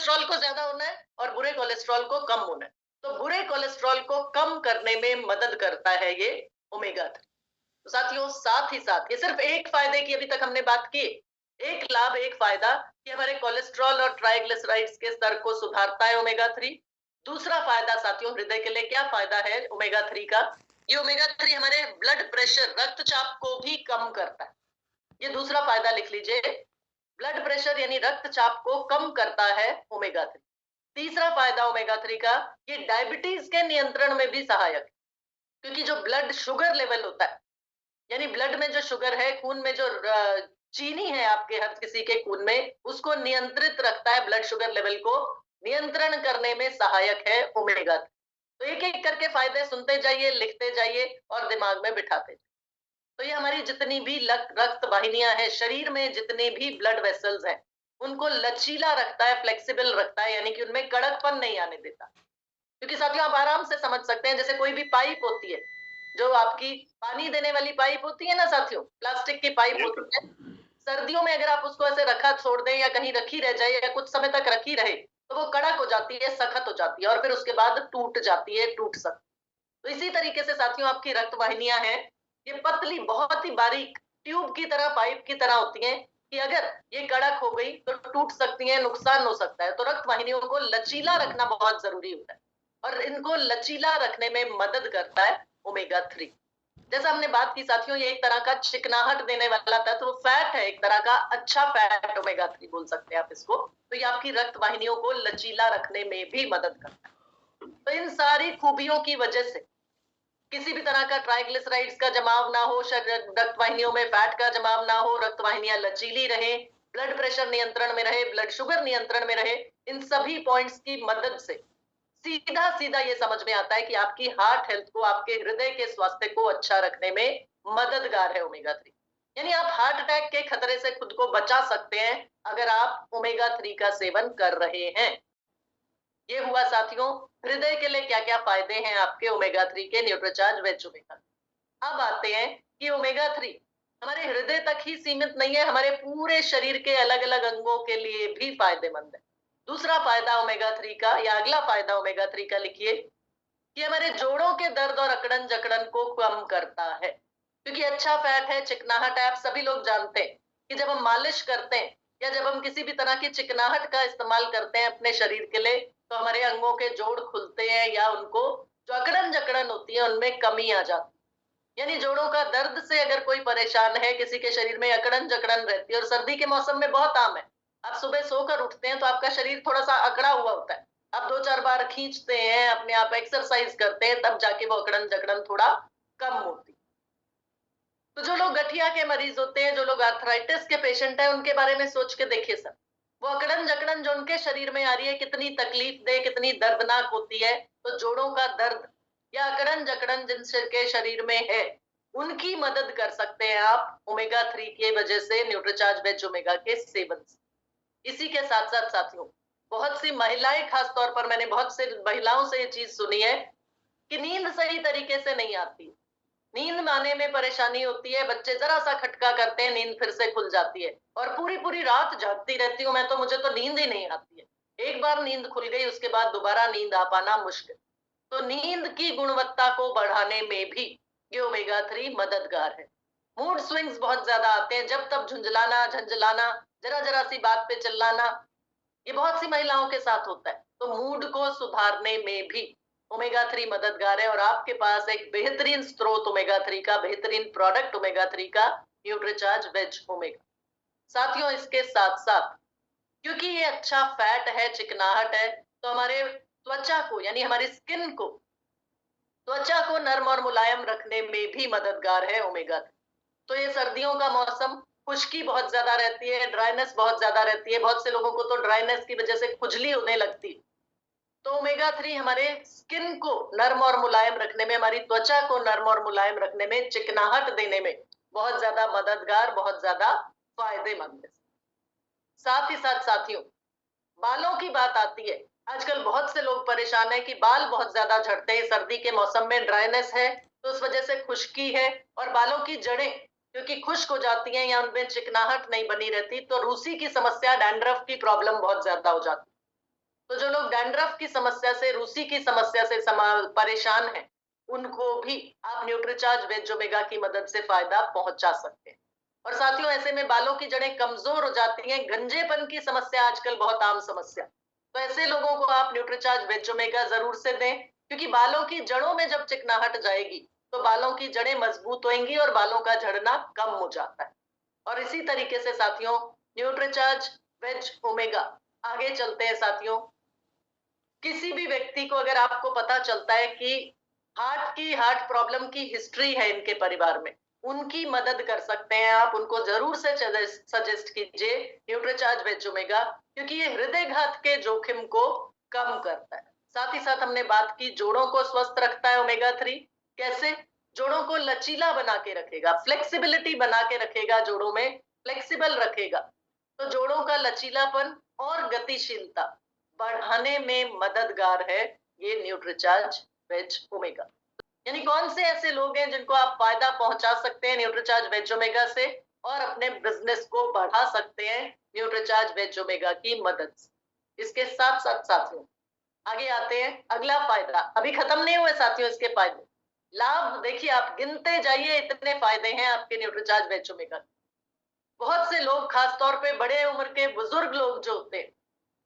Cholesterol को ज्यादा होना है और बुरे कोलेस्ट्रॉल को कम होना है। तो बुरे कोलेस्ट्रॉल को कम करने में मदद करता है ये ओमेगा 3। तो साथियों, साथ ही साथ ये सिर्फ एक फायदे की अभी तक हमने बात की, एक लाभ, एक फायदा कि हमारे कोलेस्ट्रॉल और ट्राइग्लिसराइड्स के स्तर को सुधारता है ओमेगा 3। दूसरा फायदा साथियों, हृदय के लिए क्या फायदा है ओमेगा 3 का? ये ओमेगा 3 हमारे ब्लड प्रेशर, रक्तचाप को भी कम करता है। ये दूसरा फायदा लिख लीजिए, ब्लड प्रेशर यानी रक्तचाप को कम करता है ओमेगा 3। तीसरा फायदा ओमेगा 3 का, ये डायबिटीज के नियंत्रण में भी सहायक है, क्योंकि जो ब्लड शुगर लेवल होता है, यानी ब्लड में जो शुगर है, खून में जो चीनी है आपके हर किसी के खून में, उसको नियंत्रित रखता है, ब्लड शुगर लेवल को नियंत्रण करने में सहायक है ओमेगा 3। तो एक एक करके फायदे सुनते जाइए, लिखते जाइए और दिमाग में बिठाते जाइए। तो ये हमारी जितनी भी रक्त वाहिनियां हैं, शरीर में जितने भी ब्लड वेसल्स हैं, उनको लचीला रखता है, फ्लेक्सिबल रखता है, यानी कि उनमें कड़कपन नहीं आने देता। क्योंकि साथियों, आप आराम से समझ सकते हैं, जैसे कोई भी पाइप होती है, जो आपकी पानी देने वाली पाइप होती है ना साथियों, प्लास्टिक की पाइप होती है, सर्दियों में अगर आप उसको ऐसे रखा छोड़ दें या कहीं रखी रह जाए या कुछ समय तक रखी रहे, तो वो कड़क हो जाती है, सख्त हो जाती है और फिर उसके बाद टूट जाती है, टूट सकती है। तो इसी तरीके से साथियों, आपकी रक्त वाहिनियां हैं, ये पतली, बहुत ही बारीक ट्यूब की तरह, पाइप की तरह होती हैं कि अगर ये कड़क हो गई तो टूट सकती हैं, नुकसान हो सकता है। तो रक्त वाहिनियों को लचीला रखना बहुत जरूरी होता है और इनको लचीला रखने में मदद करता है ओमेगा 3। जैसा हमने बात की साथियों, ये एक तरह का चिकनाहट देने वाला तत्व, तो फैट है, एक तरह का अच्छा फैट ओमेगा 3 बोल सकते हैं आप इसको। तो ये आपकी रक्त वाहिनियों को लचीला रखने में भी मदद करता है। तो इन सारी खूबियों की वजह से किसी भी तरह का ट्राइग्लिसराइड्स का जमाव ना हो, रक्त वाहिनियों में फैट का जमाव ना हो, रक्त वाहिनियां लचीली रहे, ब्लड प्रेशर नियंत्रण में रहे, ब्लड शुगर नियंत्रण में रहे, इन सभी पॉइंट्स की मदद से सीधा सीधा ये समझ में आता है कि आपकी हार्ट हेल्थ को, आपके हृदय के स्वास्थ्य को अच्छा रखने में मददगार है ओमेगा 3। यानी आप हार्ट अटैक के खतरे से खुद को बचा सकते हैं अगर आप ओमेगा 3 का सेवन कर रहे हैं। ये हुआ साथियों, हृदय के लिए क्या क्या फायदे हैं आपके ओमेगा 3 के, न्यूट्रीचार्ज वेज ओमेगा। अब आते हैं कि ओमेगा 3 हमारे हृदय तक ही सीमित नहीं है, हमारे पूरे शरीर के अलग अलग अंगों के लिए भी फायदेमंद है। दूसरा फायदा ओमेगा 3 का, या अगला फायदा ओमेगा 3 का लिखिए कि हमारे जोड़ों के दर्द और अकड़न जकड़न को कम करता है। क्योंकि अच्छा फैट है, चिकनाहट है, आप सभी लोग जानते हैं कि जब हम मालिश करते हैं या जब हम किसी भी तरह की चिकनाहट का इस्तेमाल करते हैं अपने शरीर के लिए, तो हमारे अंगों के जोड़ खुलते हैं या उनको जो अकड़न जकड़न होती है उनमें कमी आ जाती है। यानी जोड़ों का दर्द से अगर कोई परेशान है, किसी के शरीर में अकड़न जकड़न रहती है, और सर्दी के मौसम में बहुत आम है, आप सुबह सोकर उठते हैं तो आपका शरीर थोड़ा सा अकड़ा हुआ होता है, आप 2-4 बार खींचते हैं अपने आप, एक्सरसाइज करते हैं, तब जाके वो अकड़न जकड़न थोड़ा कम होती। तो जो लोग गठिया के मरीज होते हैं, जो लोग आर्थराइटिस के पेशेंट हैं, उनके बारे में सोच के देखिए सर, वो अकड़न जकड़न जो उनके शरीर में आ रही है, कितनी तकलीफ दे, कितनी दर्दनाक होती है। तो जोड़ों का दर्द या अकड़न जकड़न जिनके शरीर में है, उनकी मदद कर सकते हैं आप ओमेगा 3 की वजह से, न्यूट्रीचार्ज वेज ओमेगा के सेवन से। इसी के साथ साथ साथियों, बहुत सी महिलाएं, खास तौर पर मैंने बहुत से महिलाओं से ये चीज सुनी है कि नींद सही तरीके से नहीं आती, नींद आने में परेशानी होती है, बच्चे जरा सा खटका करते हैं, नींद फिर से खुल जाती है और पूरी पूरी रात जागती रहती हूँ मैं, तो मुझे तो नींद ही नहीं आती है। एक बार नींद खुल गई, उसके बाद दोबारा नींद आ पाना मुश्किल। तो नींद की गुणवत्ता को बढ़ाने में भी ये ओमेगा 3 मददगार है। मूड स्विंग्स बहुत ज्यादा आते हैं, जब तब झुंझलाना, झंझलाना, जरा जरा सी बात पे चिल्लाना, ये बहुत सी महिलाओं के साथ होता है। तो मूड को सुधारने में भी ओमेगा 3 मददगार है और आपके पास एक बेहतरीन स्रोत ओमेगा 3 का, बेहतरीन प्रोडक्ट ओमेगा 3 का, न्यूट्रीचार्ज वेज ओमेगा। साथियों, इसके साथ साथ क्योंकि ये अच्छा फैट है, चिकनाहट है, तो हमारे त्वचा को, यानी हमारी स्किन को, त्वचा को नर्म और मुलायम रखने में भी मददगार है ओमेगा 3। तो ये सर्दियों का मौसम, खुश्की बहुत ज्यादा रहती है, ड्राइनेस बहुत ज्यादा रहती है, बहुत से लोगों को तो ड्राइनेस की वजह से खुजली होने लगती है। तो ओमेगा 3 हमारे स्किन को नर्म और मुलायम रखने में, हमारी त्वचा को नर्म और मुलायम रखने में, चिकनाहट देने में बहुत ज्यादा मददगार, बहुत ज्यादा फायदेमंद है। साथ ही साथ साथियों, बालों की बात आती है, आजकल बहुत से लोग परेशान हैं कि बाल बहुत ज्यादा झड़ते हैं, सर्दी के मौसम में ड्राइनेस है, तो उस वजह से खुश्की है और बालों की जड़ें क्योंकि खुश्क हो जाती हैं या उनमें चिकनाहट नहीं बनी रहती, तो रूसी की समस्या, डैंड्रफ की प्रॉब्लम बहुत ज्यादा हो जाती है। तो जो लोग डैंड्रफ की समस्या से, रूसी की समस्या से परेशान हैं, उनको भी आप न्यूट्रीचार्ज वेज ओमेगा की मदद से फायदा पहुंचा सकते हैं। और साथियों, ऐसे में बालों की जड़ें कमजोर हो जाती हैं, गंजेपन की समस्या आजकल बहुत आम समस्या, तो ऐसे लोगों को आप न्यूट्रीचार्ज वेज ओमेगा जरूर से दें, क्योंकि बालों की जड़ों में जब चिकनाहट जाएगी तो बालों की जड़ें मजबूत होंगी और बालों का झड़ना कम हो जाता है। और इसी तरीके से साथियों, न्यूट्रीचार्ज वेज ओमेगा, आगे चलते हैं साथियों। किसी भी व्यक्ति को अगर आपको पता चलता है कि हार्ट प्रॉब्लम की हिस्ट्री है इनके परिवार में, उनकी मदद कर सकते हैं आप, उनको जरूर से सजेस्ट कीजिए न्यूट्रीचार्ज वेज ओमेगा, क्योंकि ये हृदय घात के जोखिम को कम करता है। साथ ही साथ हमने बात की जोड़ों को स्वस्थ रखता है ओमेगा 3। कैसे? जोड़ों को लचीला बना के रखेगा, फ्लेक्सिबिलिटी बना के रखेगा, जोड़ों में फ्लेक्सिबल रखेगा, तो जोड़ों का लचीलापन और गतिशीलता बढ़ाने में मददगार है ये न्यूट्रीचार्ज वेज ओमेगा। यानी कौन से ऐसे लोग हैं जिनको आप फायदा पहुंचा सकते हैं न्यूट्रीचार्ज वेज ओमेगा से और अपने बिजनेस को बढ़ा सकते हैं न्यूट्रीचार्ज वेज ओमेगा की मदद से। इसके साथ साथ साथियों, आगे आते हैं, अगला फायदा अभी खत्म नहीं हुए साथियों, इसके फायदे लाभ देखिए, आप गिनते जाइए, इतने फायदे हैं आपके न्यूट्रीचार्ज वेज ओमेगा। बहुत से लोग, खासतौर पे बड़े उम्र के बुजुर्ग लोग जो होते हैं,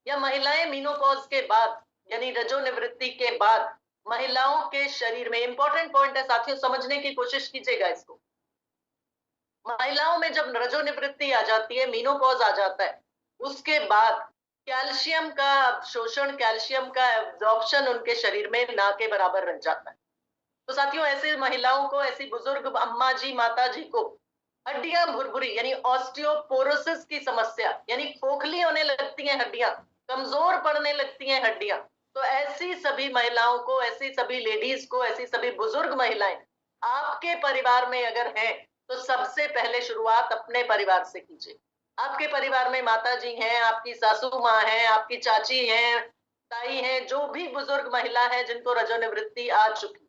या महिलाएं मीनोपॉज के बाद यानी रजोनिवृत्ति के बाद, महिलाओं के शरीर में, इंपॉर्टेंट पॉइंट है साथियों, समझने की कोशिश कीजिएगा इसको। महिलाओं में जब रजोनिवृत्ति आ जाती है, मीनोपॉज आ जाता है, उसके बाद कैल्शियम का शोषण, कैल्शियम का एब्जॉर्प्शन उनके शरीर में ना के बराबर रह जाता है। तो साथियों, ऐसे महिलाओं को, ऐसी बुजुर्ग अम्मा जी, माता जी को हड्डियां भुरभुरी यानी ऑस्टियोपोरोसिस की समस्या, यानी खोखली होने लगती हैं हड्डियां, कमजोर पड़ने लगती हैं हड्डियां, तो ऐसी सभी महिलाओं को, ऐसी सभी लेडीज को, ऐसी सभी बुजुर्ग महिलाएं आपके परिवार में अगर हैं, तो सबसे पहले शुरुआत अपने परिवार से कीजिए। आपके परिवार में माता जी हैं, आपकी सासू माँ है, आपकी चाची हैं, ताई हैं, जो भी बुजुर्ग महिला है जिनको रजोनिवृत्ति आ चुकी,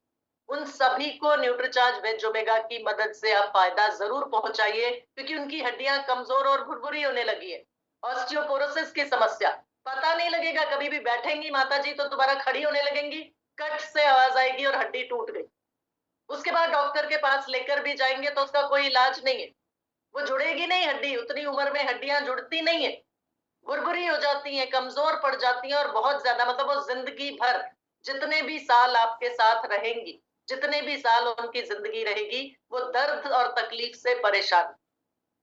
उन सभी को न्यूट्रीचार्ज वेज ओमेगा की मदद से आप फायदा जरूर पहुंचाइए, क्योंकि उनकी हड्डियां कमजोर और भुरभुरी होने लगी है। ऑस्टियोपोरोसिस की समस्या, पता नहीं लगेगा, कभी भी बैठेंगी माता जी तो दोबारा खड़ी होने लगेंगी, कट से आवाज आएगी और हड्डी टूट गई। उसके बाद डॉक्टर के पास लेकर भी जाएंगे तो उसका कोई इलाज नहीं है, वो जुड़ेगी नहीं हड्डी, उतनी उम्र में हड्डियां जुड़ती नहीं है, भुरभुरी हो जाती हैं, कमजोर पड़ जाती हैं, और बहुत ज्यादा, मतलब वो जिंदगी भर, जितने भी साल आपके साथ रहेंगी, जितने भी साल उनकी जिंदगी रहेगी, वो दर्द और तकलीफ से परेशान।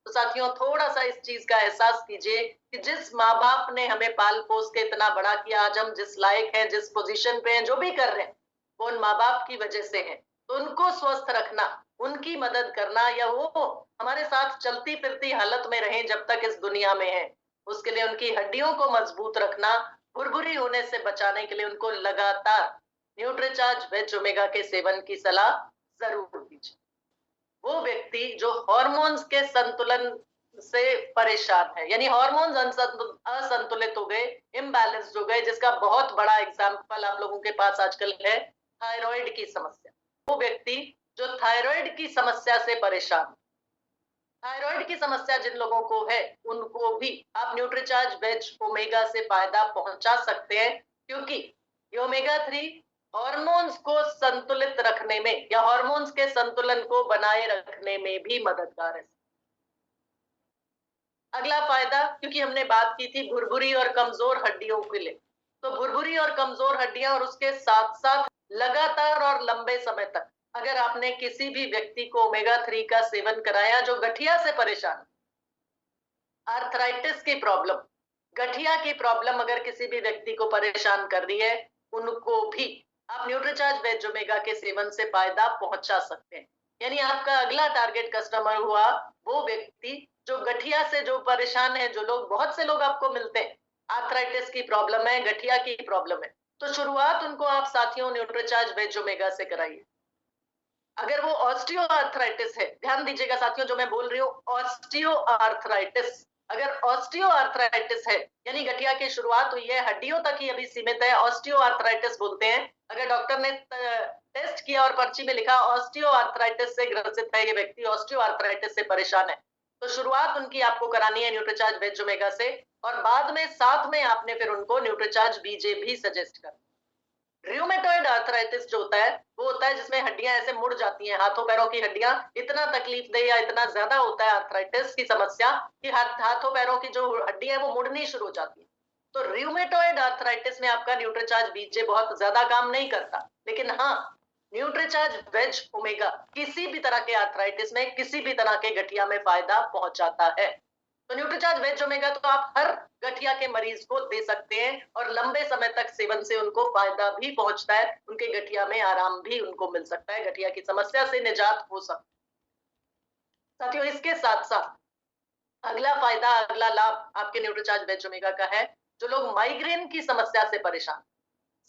तो साथियों, थोड़ा सा इस चीज का एहसास कीजिए कि जिस माँ बाप ने हमें पाल पोस के इतना बड़ा किया, आज हम जिस लायक हैं, जिस पोजीशन पे हैं, जो भी कर रहे हैं, वो उन माँ बाप की वजह से है। तो उनको स्वस्थ रखना, उनकी मदद करना, या वो हमारे साथ चलती फिरती हालत में रहें जब तक इस दुनिया में है, उसके लिए उनकी हड्डियों को मजबूत रखना, भुरभुरी होने से बचाने के लिए उनको लगातार न्यूट्रीचार्ज वेज ओमेगा के सेवन की सलाह जरूर दीजिए। वो व्यक्ति जो हार्मोन्स के संतुलन से परेशान है, यानी हार्मोन्स असंतुलित हो गए, इम्बैलेंस्ड हो गए, जिसका बहुत बड़ा एग्जाम्पल आप लोगों के पास आजकल है थायराइड की समस्या। वो व्यक्ति जो थायराइड की समस्या से परेशान, थायराइड की समस्या जिन लोगों को है, उनको भी आप न्यूट्रीचार्ज वेज ओमेगा से फायदा पहुंचा सकते हैं, क्योंकि ये ओमेगा 3 हार्मोन्स को संतुलित रखने में, या हार्मोन्स के संतुलन को बनाए रखने में भी मददगार है। अगला फायदा, क्योंकि हमने बात की थी भुरभुरी और कमजोर हड्डियों के लिए, तो भुरभुरी और कमजोर हड्डियां, और उसके साथ साथ लगातार और लंबे समय तक अगर आपने किसी भी व्यक्ति को ओमेगा 3 का सेवन कराया जो गठिया से परेशान, आर्थराइटिस की प्रॉब्लम, गठिया की प्रॉब्लम अगर किसी भी व्यक्ति को परेशान कर रही है, उनको भी आप न्यूट्रीचार्ज वेज ओमेगा के सेवन से फायदा पहुंचा सकते हैं। यानी आपका अगला टारगेट कस्टमर हुआ वो व्यक्ति जो गठिया से जो परेशान है, जो लोग, बहुत से लोग आपको मिलते हैं, आर्थराइटिस की प्रॉब्लम है, गठिया की प्रॉब्लम है, तो शुरुआत उनको आप साथियों न्यूट्रीचार्ज वेज ओमेगा से कराइए। अगर वो ऑस्टियो आर्थराइटिस है, ध्यान दीजिएगा साथियों, जो मैं बोल रही हूँ ऑस्टियो आर्थराइटिस, अगर ऑस्टियो आर्थराइटिस है, यानी गठिया की शुरुआत हुई है, हड्डियों तक ही अभी सीमित है, ऑस्टियो आर्थराइटिस बोलते हैं। अगर डॉक्टर ने टेस्ट किया और पर्ची में लिखा ऑस्टियो आर्थराइटिस से ग्रसित है ये व्यक्ति, ऑस्टियो आर्थराइटिस से परेशान है, तो शुरुआत उनकी आपको करानी है न्यूट्रीचार्ज वेज ओमेगा से, और बाद में साथ में आपने फिर उनको न्यूट्रीचार्ज बीजे भी सजेस्ट कर। र्यूमेटॉइड आर्थराइटिस जो होता है वो होता है जिसमें हड्डियां ऐसे मुड़ जाती हैं, हाथों पैरों की हड्डियां, इतना तकलीफ दे या इतना ज्यादा होता है आर्थराइटिस की समस्या कि हाथों पैरों की जो हड्डी है वो मुड़नी शुरू हो जाती है। तो र्यूमेटॉइड आर्थराइटिस में आपका न्यूट्रीचार्ज बीजे बहुत ज्यादा काम नहीं करता, लेकिन हाँ, न्यूट्रीचार्ज वेज ओमेगा किसी भी तरह के आर्थराइटिस में, किसी भी तरह के गठिया में फायदा पहुंचाता है। तो न्यूट्रीचार्ज वेज ओमेगा तो आप हर गठिया के मरीज को दे सकते हैं और लंबे समय तक सेवन से उनको फायदा भी पहुंचता है, उनके गठिया में आराम भी उनको मिल सकता है, गठिया की समस्या से निजात हो सकती है। साथियों, इसके साथ साथ अगला फायदा, अगला लाभ आपके न्यूट्रीचार्ज वेज ओमेगा का है, जो लोग माइग्रेन की समस्या से परेशान,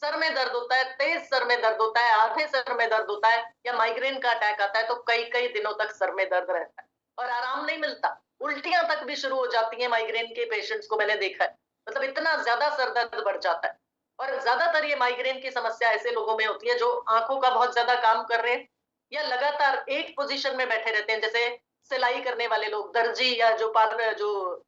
सर में दर्द होता है, तेज सर में दर्द होता है, आधे सर में दर्द होता है, या माइग्रेन का अटैक आता है तो कई कई दिनों तक सर में दर्द रहता है और आराम नहीं मिलता, उल्टियां तक भी शुरू हो जाती हैं माइग्रेन के पेशेंट्स को मैंने देखा है। मतलब इतना ज्यादा सर दर्द बढ़ जाता है। और ज्यादातर ये माइग्रेन की समस्या ऐसे लोगों में होती है जो आंखों का बहुत ज्यादा काम कर रहे हैं या लगातार एक पोजीशन में बैठे रहते हैं, जैसे सिलाई करने वाले लोग, दर्जी, या जो पार्लर, जो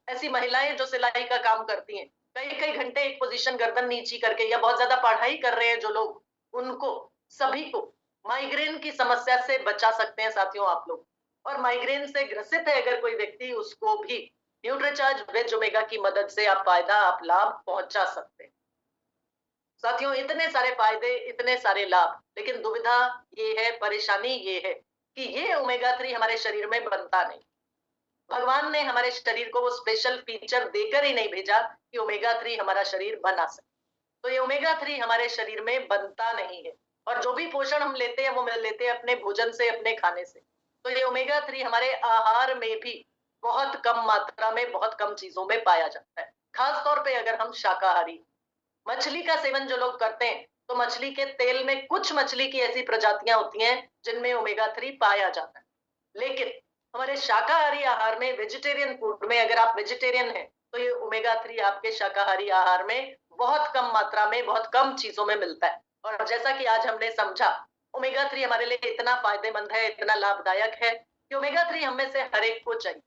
ऐसी महिलाएं जो सिलाई का काम करती हैं, कई कई घंटे एक पोजीशन गर्दन नीची करके, या बहुत ज्यादा पढ़ाई कर रहे हैं जो लोग, उनको सभी को माइग्रेन की समस्या से बचा सकते हैं साथियों आप लोग। और माइग्रेन से ग्रसित है अगर कोई व्यक्ति, उसको भी न्यूट्रीचार्ज वेज ओमेगा की मदद से आप फायदा, आप लाभ पहुंचा सकते हैं। साथियों, इतने सारे फायदे, इतने सारे लाभ, लेकिन दुविधा ये है, परेशानी ये है कि ये ओमेगा 3 हमारे शरीर में बनता नहीं। भगवान ने हमारे शरीर को वो स्पेशल फीचर देकर ही नहीं भेजा कि ओमेगा 3 हमारा शरीर बना सके। तो ये ओमेगा 3 हमारे शरीर में बनता नहीं है, और जो भी पोषण हम लेते हैं वो लेते हैं अपने भोजन से, अपने खाने से। तो ये ओमेगा 3 हमारे आहार में भी बहुत कम मात्रा में, बहुत कम चीजों में पाया जाता है। खास तौर पे अगर हम शाकाहारी, मछली का सेवन जो लोग करते हैं, तो मछली के तेल में कुछ मछली की ऐसी प्रजातियां होती हैं जिनमें ओमेगा 3 पाया जाता है। लेकिन हमारे शाकाहारी आहार में, वेजिटेरियन फूड में, अगर आप वेजिटेरियन हैं तो ये ओमेगा 3 आपके शाकाहारी आहार में बहुत कम मात्रा में, बहुत कम चीजों में मिलता है। और जैसा कि आज हमने समझा, ओमेगा 3 हमारे लिए इतना फायदेमंद है, इतना लाभदायक है कि ओमेगा 3 हम में से हर एक को चाहिए।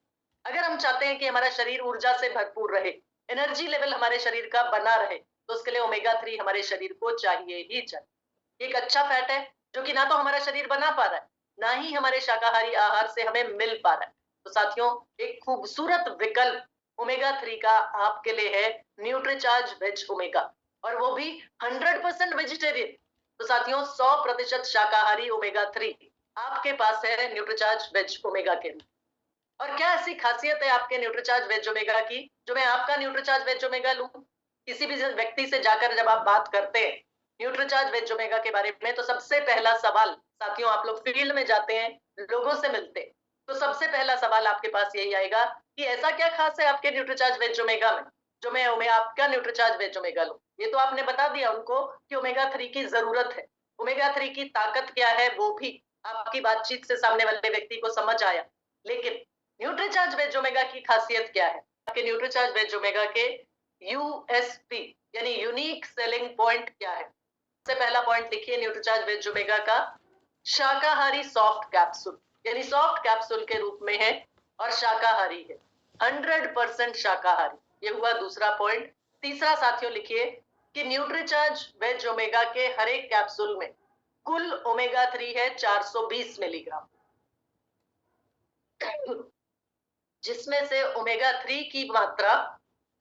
अगर हम चाहते हैं कि हमारा शरीर ऊर्जा से भरपूर रहे, एनर्जी लेवल हमारे शरीर का बना रहे, तो उसके लिए ओमेगा 3 हमारे शरीर को चाहिए ही चाहिए। एक अच्छा फैट है जो कि ना तो हमारा शरीर बना पा रहा है, ना ही हमारे शाकाहारी आहार से हमें मिल पा रहा है। तो साथियों, एक खूबसूरत विकल्प ओमेगा 3 का आपके लिए है, न्यूट्रीचार्ज वेज ओमेगा, और वो भी 100% वेजिटेरियन। तो साथियों, 100% शाकाहारी ओमेगा 3 आपके पास है न्यूट्रीचार्ज वेज ओमेगा के। और क्या ऐसी खासियत है आपके न्यूट्रीचार्ज वेज ओमेगा की जो मैं आपका न्यूट्रीचार्ज वेज ओमेगा लूं? किसी भी व्यक्ति से जाकर जब आप बात करते हैं न्यूट्रीचार्ज वेज ओमेगा के बारे में, तो सबसे पहला सवाल, साथियों आप लोग फील्ड में जाते हैं, लोगों से मिलते हैं, तो सबसे पहला सवाल आपके पास यही आएगा कि ऐसा क्या खास है आपके न्यूट्रीचार्ज वेज ओमेगा में जो मैं आपका न्यूट्रीचार्ज वेज ओमेगा लूं? ये तो आपने बता दिया उनको कि ओमेगा 3 की जरूरत है, ओमेगा 3 की ताकत क्या है वो भी आपकी बातचीत से सामने वाले व्यक्ति को समझ आया। लेकिन न्यूट्रीचार्ज वेज ओमेगा की खासियत क्या है? आपके न्यूट्रीचार्ज वेज ओमेगा के यूएसपी यानी यूनिक सेलिंग पॉइंट क्या है? सबसे पहला पॉइंट लिखिए न्यूट्रीचार्ज वेज ओमेगा का, शाकाहारी सॉफ्ट कैप्सूल, यानी सॉफ्ट कैप्सूल के रूप में है और शाकाहारी है, 100% शाकाहारी। ये हुआ दूसरा पॉइंट। तीसरा साथियों लिखिए कि न्यूट्रीचार्ज वेज ओमेगा के हर एक कैप्सूल में कुल ओमेगा 3 है 420 मिलीग्राम, जिसमें से ओमेगा 3 की मात्रा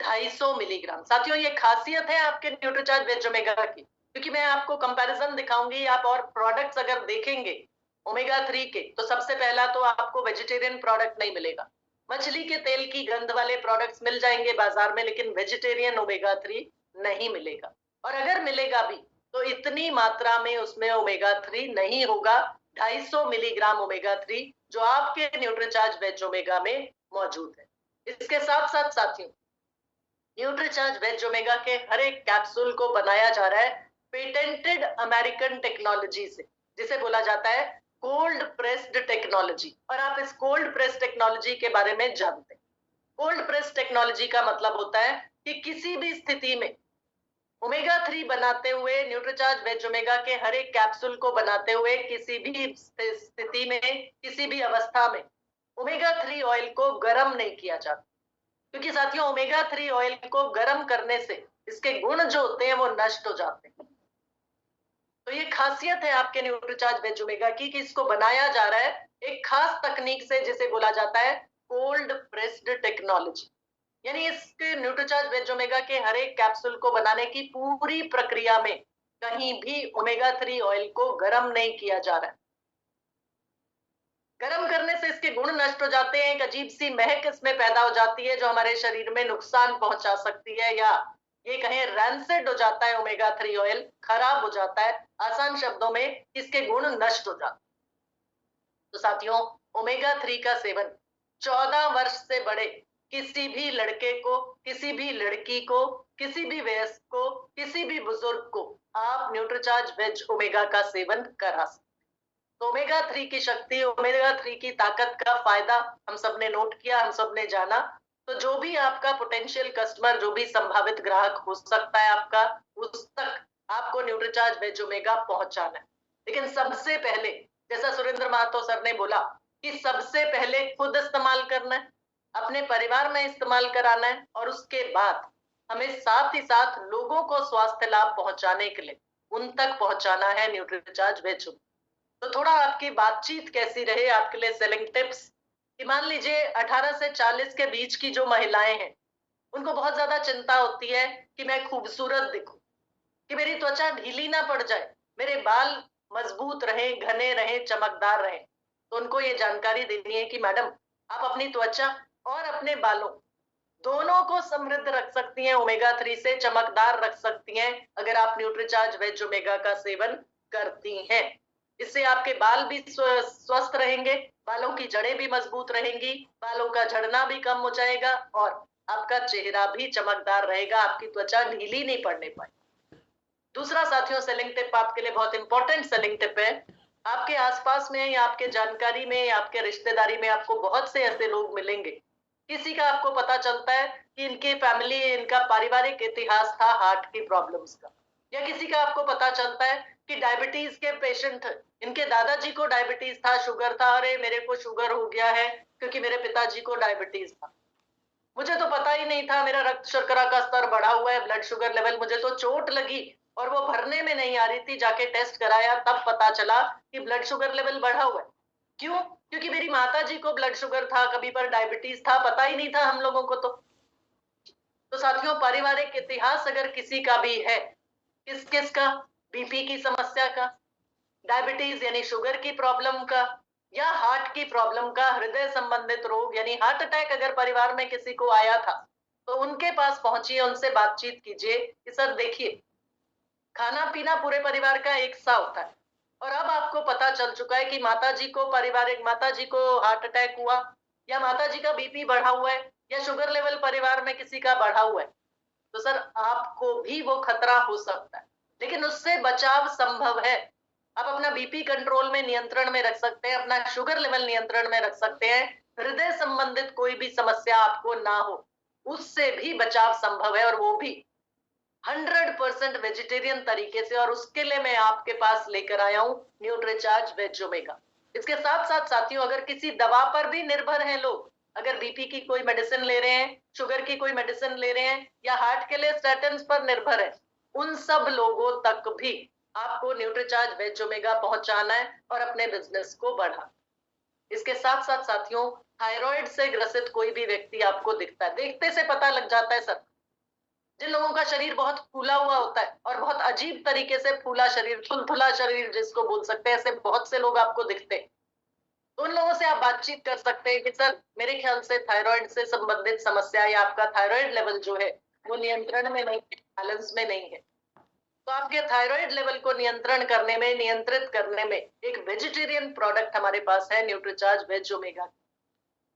250 मिलीग्राम। साथियों, ये खासियत है आपके न्यूट्रीचार्ज वेज ओमेगा की, क्योंकि मैं आपको कंपैरिजन दिखाऊंगी, आप और प्रोडक्ट्स अगर देखेंगे ओमेगा 3 के, तो सबसे पहला तो आपको वेजिटेरियन प्रोडक्ट नहीं मिलेगा। मछली के तेल की गंध वाले प्रोडक्ट्स मिल जाएंगे बाजार में, लेकिन वेजिटेरियन ओमेगा 3 नहीं मिलेगा। और अगर मिलेगा भी तो इतनी मात्रा में उसमें ओमेगा 3 नहीं होगा, 250 मिलीग्राम ओमेगा 3 जो आपके न्यूट्रीचार्ज वेज ओमेगा में मौजूद है। इसके साथ साथ साथियों, न्यूट्रीचार्ज वेज ओमेगा के हर एक कैप्सूल को बनाया जा रहा है पेटेंटेड अमेरिकन टेक्नोलॉजी से, जिसे बोला जाता है कोल्ड प्रेस्ड टेक्नोलॉजी। और आप इस कोल्ड प्रेस टेक्नोलॉजी के बारे में जानते हैं। कोल्ड प्रेस टेक्नोलॉजी का मतलब होता है कि किसी भी स्थिति में ओमेगा 3 बनाते हुए, न्यूट्रीचार्ज वेज ओमेगा के हर एक कैप्सूल को बनाते हुए, किसी भी स्थिति में, किसी भी अवस्था में ओमेगा 3 ऑयल को गर्म नहीं किया जाता। क्योंकि साथियों ओमेगा 3 ऑयल को गर्म करने से इसके गुण जो होते हैं वो नष्ट हो जाते हैं। तो ये खासियत है आपके न्यूट्रीचार्ज वेज ओमेगा की कि इसको बनाया जा रहा है एक खास तकनीक से जिसे बोला जाता है कोल्ड प्रेस्ड टेक्नोलॉजी। यानी इसके न्यूट्रीचार्ज वेज ओमेगा के हर एक कैप्सूल को बनाने की पूरी प्रक्रिया में कहीं भी ओमेगा 3 ऑयल को गर्म नहीं किया जा रहा है। गर्म करने से इसके गुण नष्ट हो जाते हैं, एक अजीब सी महक इसमें पैदा हो जाती है जो हमारे शरीर में नुकसान पहुंचा सकती है, या ये कहें रैंसिड हो जाता है ओमेगा 3 ऑयल, खराब हो जाता है। आसान शब्दों में इसके गुण नष्ट हो जाते हैं। तो साथियों ओमेगा 3 का सेवन 14 वर्ष से बड़े किसी भी लड़के को, किसी भी लड़की को, किसी भी वयस्क को, किसी भी बुजुर्ग को आप न्यूट्रीचार्ज वेज ओमेगा का सेवन करा सकते। तो ओमेगा 3 की शक्ति, ओमेगा 3 की ताकत का फायदा हम सबने नोट किया, हम सबने जाना। तो जो भी आपका पोटेंशियल कस्टमर, जो भी संभावित ग्राहक हो सकता है आपका, उस तक आपको न्यूट्रीचार्ज वेज ओमेगा पहुंचाना है। लेकिन सबसे पहले, जैसा सुरेंद्र महतो सर ने बोला कि सबसे पहले खुद इस्तेमाल करना है, अपने परिवार में इस्तेमाल कराना है, और उसके बाद हमें साथ ही साथ लोगों को स्वास्थ्य लाभ पहुंचाने के लिए उन तक पहुंचाना है न्यूट्रीचार्ज वेज ओमेगा। तो थोड़ा आपकी बातचीत कैसी रहे आपके लिए सेलिंग टिप्स कि मान लीजिए 18 से 40 के बीच की जो महिलाएं हैं, उनको बहुत ज्यादा चिंता होती है कि मैं खूबसूरत दिखूं, कि मेरी त्वचा ढीली ना पड़ जाए, मेरे बाल मजबूत रहे, घने रहे, चमकदार रहे। तो उनको ये जानकारी देनी है कि मैडम आप अपनी त्वचा और अपने बालों दोनों को समृद्ध रख सकती हैं, ओमेगा 3 से चमकदार रख सकती हैं अगर आप न्यूट्रीचार्ज वेज ओमेगा का सेवन करती हैं। इससे आपके बाल भी स्वस्थ रहेंगे, बालों की जड़ें भी मजबूत रहेंगी, बालों का झड़ना भी कम हो जाएगा और आपका चेहरा भी चमकदार रहेगा, आपकी त्वचा ढीली नहीं पड़ने पाएगी। दूसरा साथियों सेलिंग टिप आपके लिए बहुत इंपॉर्टेंट सेलिंग टिप है। आपके आसपास में या आपके जानकारी में या आपके रिश्तेदारी में आपको बहुत से ऐसे लोग मिलेंगे, किसी का आपको पता चलता है कि इनकी फैमिली, इनका पारिवारिक इतिहास था हार्ट की प्रॉब्लम्स का, या किसी का आपको पता चलता है कि डायबिटीज के पेशेंट थे, इनके दादाजी को डायबिटीज था, शुगर था, अरे मेरे को शुगर हो गया है क्योंकि मेरे पिताजी को डायबिटीज था, मुझे तो पता ही नहीं था, मेरा रक्त शर्करा का स्तर बढ़ा हुआ है, ब्लड शुगर लेवल, मुझे तो चोट लगी और वो भरने में नहीं आ रही थी, जाके टेस्ट कराया तब पता चला कि ब्लड शुगर लेवल बढ़ा हुआ है। क्यों? क्योंकि मेरी माता जी को ब्लड शुगर था, कभी पर डायबिटीज था, पता ही नहीं था हम लोगों को। तो साथियों पारिवारिक इतिहास अगर किसी का भी है, किस किस का, बीपी की समस्या का, डायबिटीज यानी शुगर की प्रॉब्लम का, या हार्ट की प्रॉब्लम का, हृदय संबंधित रोग यानी हार्ट अटैक अगर परिवार में किसी को आया था, तो उनके पास पहुंचिए, उनसे बातचीत कीजिए कि सर देखिए खाना पीना पूरे परिवार का एक सा होता है, और अब आपको पता चल चुका है कि माता जी को हार्ट अटैक हुआ, या माता जी का बीपी बढ़ा हुआ है, या शुगर लेवल परिवार में किसी का बढ़ा हुआ है, तो सर आपको भी वो खतरा हो सकता है, लेकिन उससे बचाव संभव है। आप अपना बीपी कंट्रोल में, नियंत्रण में रख सकते हैं, अपना शुगर लेवल नियंत्रण में रख सकते हैं, हृदय संबंधित कोई भी समस्या आपको ना हो, उससे भी बचाव संभव है, और वो भी 100% वेजिटेरियन तरीके से। और उसके लिए मैं आपके पास लेकर आया हूं न्यूट्रीचार्ज वेज ओमेगा। इसके साथ साथ साथियों अगर किसी दवा पर भी निर्भर हैं लोग, अगर बीपी की कोई मेडिसिन ले रहे हैं, शुगर की कोई मेडिसिन ले रहे हैं, या हार्ट के लिए स्टैटिन्स पर निर्भर है, उन सब लोगों तक भी आपको न्यूट्रीचार्ज वेज ओमेगा पहुंचाना है और अपने बिजनेस को बढ़ाना। इसके साथ साथ साथियों थायराइड से ग्रसित कोई भी व्यक्ति आपको दिखता है, देखते से पता लग जाता है सर, जिन लोगों का शरीर बहुत फूला हुआ होता है और बहुत अजीब तरीके से फूला शरीर, थुलथुला शरीर जिसको बोल सकते हैं, ऐसे बहुत से लोग आपको दिखते हैं। तो उन लोगों से आप बातचीत कर सकते हैं कि सर मेरे ख्याल से थायराइड से संबंधित समस्या, या आपका थायराइड लेवल जो है वो नियंत्रण में नहीं है, बैलेंस में नहीं है। तो आपके थायराइड लेवल को नियंत्रण करने में, नियंत्रित करने में एक वेजिटेरियन प्रोडक्ट हमारे पास है न्यूट्रीचार्ज वेज ओमेगा।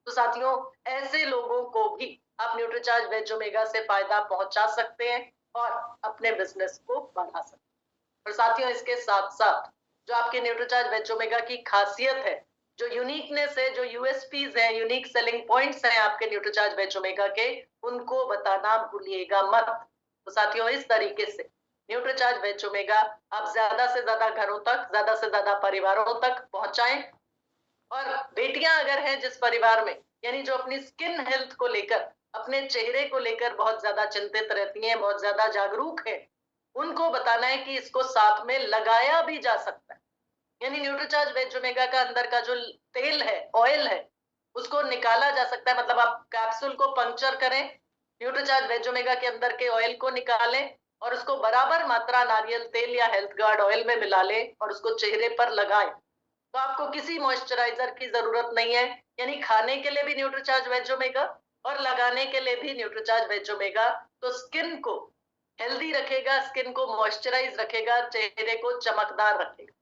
तो साथियों ऐसे लोगों को भी आप न्यूट्रीचार्ज वेज ओमेगा से फायदा पहुंचा सकते हैं और अपने बिजनेस को बढ़ा सकते हैं। और साथियों इसके साथ साथ जो आपके न्यूट्रीचार्ज वेज ओमेगा की खासियत है, जो यूनिकनेस है, जो यूएसपीज है, यूनिक सेलिंग पॉइंट्स हैं आपके न्यूट्रीचार्ज वेज ओमेगा के, उनको बताना भूलिएगा मत। तो साथियों इस तरीके से न्यूट्रीचार्ज वेज ओमेगा आप ज्यादा से ज्यादा घरों तक, ज्यादा से ज्यादा परिवारों तक पहुंचाएं। और बेटियां अगर हैं जिस परिवार में, यानी जो अपनी स्किन हेल्थ को लेकर अपने चेहरे को लेकर बहुत ज्यादा चिंतित रहती हैं, बहुत ज्यादा जागरूक है, उनको बताना है कि इसको साथ में लगाया भी जा सकता है। यानी न्यूट्रीचार्ज वेज ओमेगा का अंदर का जो तेल है, ऑयल है, उसको निकाला जा सकता है। मतलब आप कैप्सूल को पंक्चर करें, न्यूट्रीचार्ज वेज ओमेगा के अंदर के ऑयल को निकालें और उसको बराबर मात्रा नारियल तेल या हेल्थ गार्ड ऑयल में मिला लें और उसको चेहरे पर लगाएं। तो आपको किसी मॉइस्चराइजर की जरूरत नहीं है। यानी खाने के लिए भी न्यूट्रीचार्ज वेज ओमेगा और लगाने के लिए भी न्यूट्रीचार्ज वेज ओमेगा। तो स्किन को हेल्दी रखेगा, स्किन को मॉइस्चराइज रखेगा, चेहरे को चमकदार रखेगा।